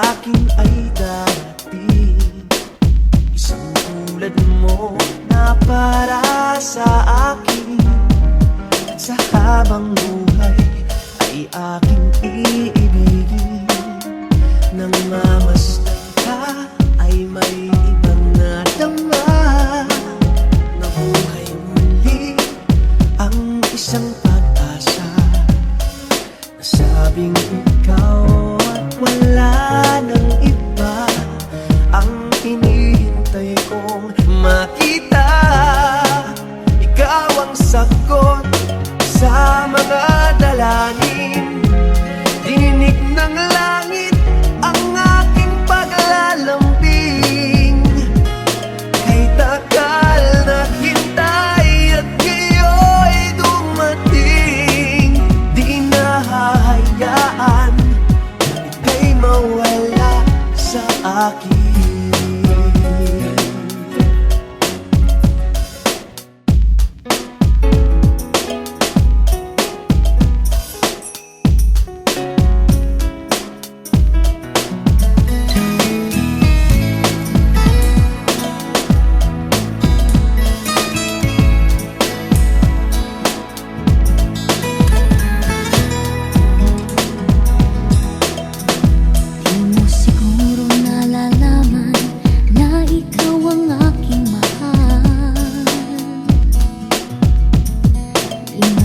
akin ay darating. Isang tulad mo na para sa akin. At sa habang buhay ay aking iibigin. Nang mamasdan ka ay may ibang nadama. Nabuhay muli ang isang pag-asa. Nasabing ikaw at wala nang iba ang hinihintay kong makita. Ikaw ang sagot sa mga dalangin. Dinig ng langit ang aking paglalambing. Kay tagal naghintay at ngayo'y dumating. Di nahahayaan na ika'y mawala sa akin.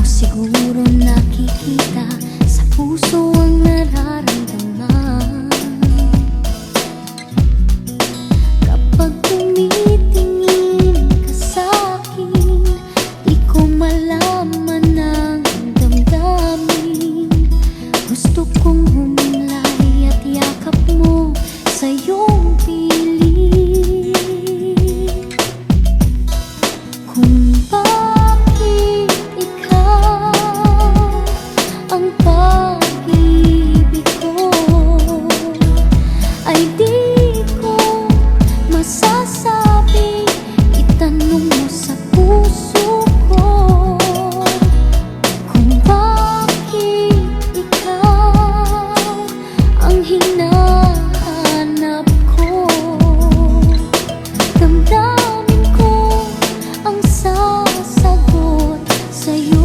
Siguro nakikita sa puso ang nararamdaman. Kapag tumitingin ka sa'kin, di ko malaman ang damdamin. Gusto kong humilay at yakap mo sa iyong piling. Kung ang pag-ibig ko ay di ko masasabi. Itanong mo sa puso ko kung bakit ikaw ang hinahanap ko. Damdamin ko ang sasagot sa'yo.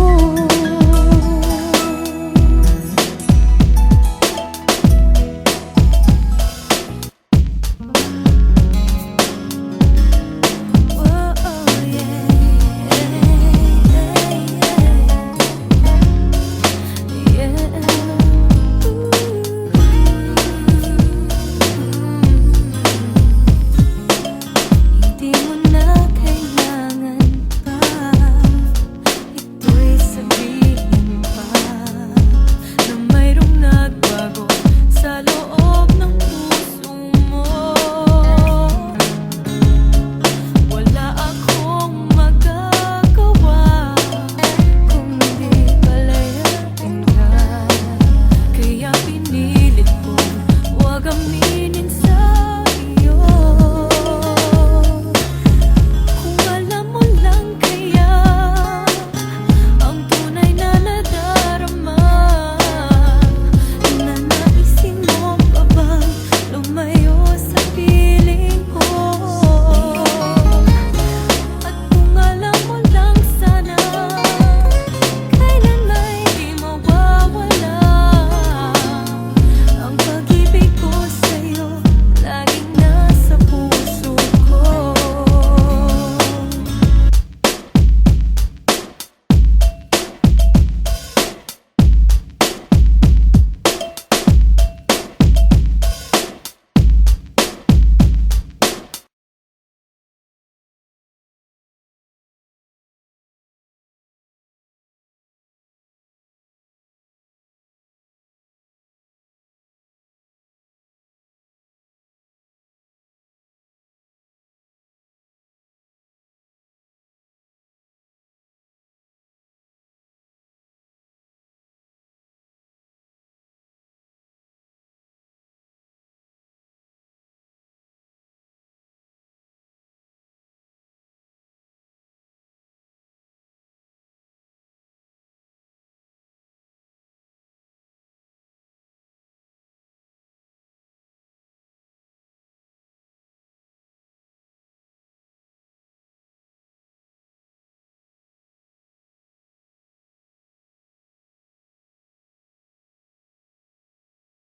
Pinilit kong huwag aminin.